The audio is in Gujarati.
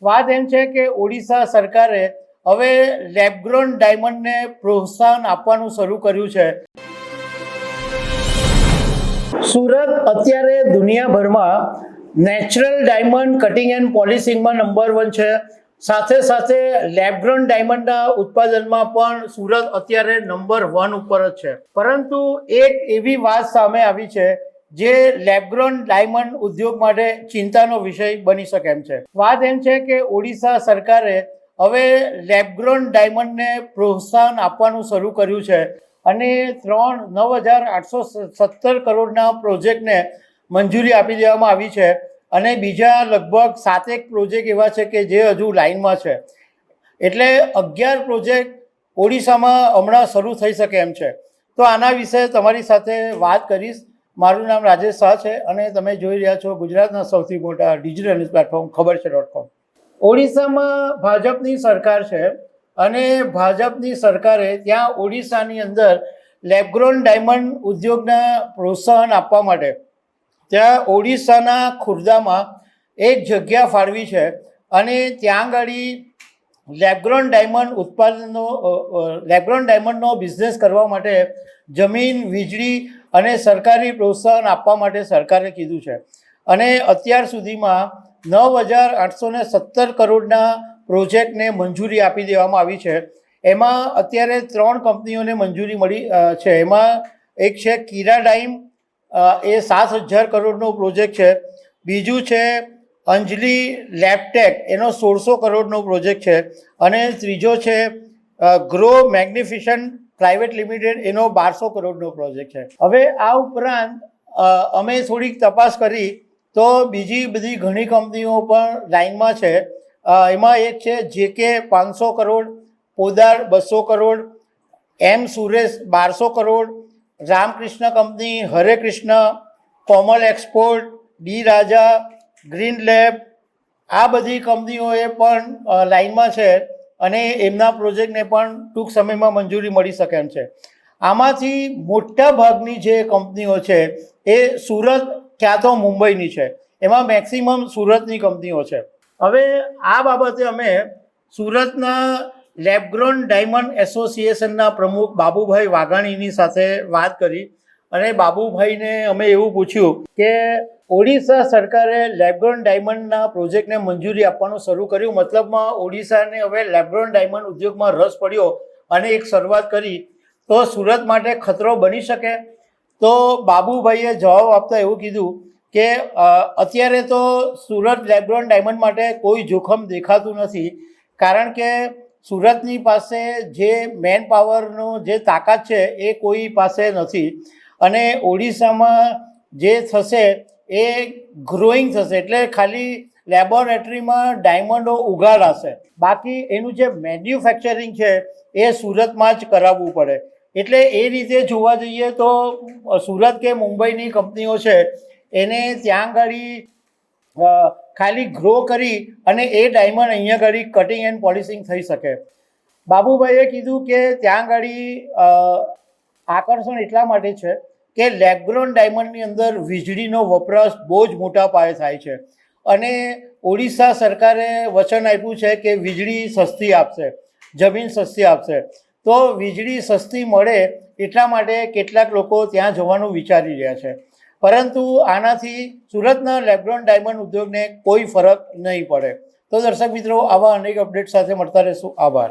વાત એમ છે કે ઓડિશા સરકારે હવે લેબગ્રોન ડાયમંડને પ્રોત્સાહન આપવાનું શરૂ કર્યું છે. સુરત અત્યારે દુનિયાભરમાં નેચરલ ડાયમંડ કટિંગ એન્ડ પોલિશિંગમાં નંબર 1 છે. સાથે સાથે લેબગ્રોન ડાયમંડના ઉત્પાદનમાં પણ સુરત અત્યારે નંબર 1 ઉપર જ છે. પરંતુ એક એવી વાત સામે આવી છે જે લેબગ્રોન ડાયમંડ ઉદ્યોગ માટે ચિંતાનો વિષય બની શકે એમ છે. વાત એમ છે કે ઓડિશા સરકારે હવે લેબગ્રોન ડાયમંડને પ્રોત્સાહન આપવાનું શરૂ કર્યું છે અને 9,817 કરોડના પ્રોજેક્ટને મંજૂરી આપી દેવામાં આવી છે અને બીજા લગભગ 7 પ્રોજેક્ટ એવા છે કે જે હજુ લાઇનમાં છે. એટલે 11 પ્રોજેક્ટ ઓડિશામાં હમણાં શરૂ થઈ શકે એમ છે. તો આના વિશે તમારી સાથે વાત કરીશ. મારું નામ રાજેશ શાહ છે અને તમે જોઈ રહ્યા છો ગુજરાતના સૌથી મોટા ડિજિટલ ન્યૂઝ પ્લેટફોર્મ ખબરછે.com. ઓડિશામાં ભાજપની સરકાર છે અને ભાજપની સરકારે ત્યાં ઓડિશાની અંદર લેબગ્રોન ડાયમંડ ઉદ્યોગના પ્રોત્સાહન આપવા માટે ત્યાં ઓડિશાના ખુર્દામાં એક જગ્યા ફાળવી છે અને ત્યાં આગળ લેબગ્રોન ડાયમંડનો બિઝનેસ કરવા માટે જમીન, વીજળી અને સરકારી પ્રોત્સાહન આપવા માટે સરકારે કીધું છે અને અત્યાર સુધીમાં 9,817 કરોડના પ્રોજેક્ટને મંજૂરી આપી દેવામાં આવી છે. એમાં અત્યારે 3 કંપનીઓને મંજૂરી મળી છે. એમાં એક છે કિરાડાઇમ, એ 7,000 કરોડનો પ્રોજેક્ટ છે. બીજું છે અંજલિ લેબટેક, એનો 1,600 કરોડનો પ્રોજેક્ટ છે અને ત્રીજો છે ગ્રો મેગ્નિફિશન્ટ પ્રાઇવેટ લિમિટેડ, એનો 1,200 કરોડનો પ્રોજેક્ટ છે. હવે આ ઉપરાંત અમે થોડીક તપાસ કરી તો બીજી બધી ઘણી કંપનીઓ પણ લાઇનમાં છે. એમાં એક છે JK 500 crore, Podar 200 crore, M Suresh 1,200 crore, Ramakrishna company, હરે કૃષ્ણ, કોમલ એક્સપોર્ટ, ડી રાજા, ગ્રીન લેબ, આ બધી કંપનીઓએ પણ લાઇનમાં છે અને એમના પ્રોજેક્ટને પણ ટૂંક સમયમાં મંજૂરી મળી શકે એમ છે. આમાંથી મોટા ભાગની જે કંપનીઓ છે એ સુરત ક્યાં તો મુંબઈની છે. એમાં મેક્સિમમ સુરતની કંપનીઓ છે. હવે આ બાબતે અમે સુરતના લેબગ્રોન ડાયમંડ એસોસિએશનના પ્રમુખ બાબુભાઈ વાઘાણીની સાથે વાત કરી અને બાબુભાઈને અમે એવું પૂછ્યું કે ઓડિશા સરકારે લેબગ્રોન ડાયમંડના પ્રોજેક્ટને મંજૂરી આપવાનું શરૂ કર્યું, મતલબમાં ઓડિશાને હવે લેબગ્રોન ડાયમંડ ઉદ્યોગમાં રસ પડ્યો અને એક શરૂઆત કરી, તો સુરત માટે ખતરો બની શકે? તો બાબુભાઈએ જવાબ આપતા એવું કીધું કે અત્યારે તો સુરત લેબગ્રોન ડાયમંડ માટે કોઈ જોખમ દેખાતું નથી, કારણ કે સુરતની પાસે જે મેન પાવરનો જે તાકાત છે એ કોઈ પાસે નથી અને ઓડિશામાં જે થશે એ ગ્રોઈંગ થશે, એટલે ખાલી લેબોરેટરીમાં ડાયમંડો ઉગાડાશે, બાકી એનું જે મેન્યુફેક્ચરિંગ છે એ સુરતમાં જ કરાવવું પડે. એટલે એ રીતે જોવા જઈએ તો સુરત કે મુંબઈની કંપનીઓ છે એને ત્યાં આગળ ખાલી ગ્રો કરી અને એ ડાયમંડ અહીંયા આગળ કટિંગ એન્ડ પોલિશિંગ થઈ શકે. બાબુભાઈએ કીધું કે ત્યાં આગળ આકર્ષણ એટલા માટે છે કે લેબગ્રોન ડાયમંડની અંદર વીજળીનો વપરાશ બહુ જ મોટા પાયે થાય છે અને ઓડિશા સરકારે વચન આપ્યું છે કે વીજળી સસ્તી આપશે, જમીન સસ્તી આપશે. તો વીજળી સસ્તી મળે એટલા માટે કેટલાક લોકો ત્યાં જવાનું વિચારી રહ્યા છે, પરંતુ આનાથી સુરતના લેબગ્રોન ડાયમંડ ઉદ્યોગને કોઈ ફરક નહીં પડે. તો દર્શક મિત્રો, આવા અનેક અપડેટ સાથે મળતા રહેશું. આભાર.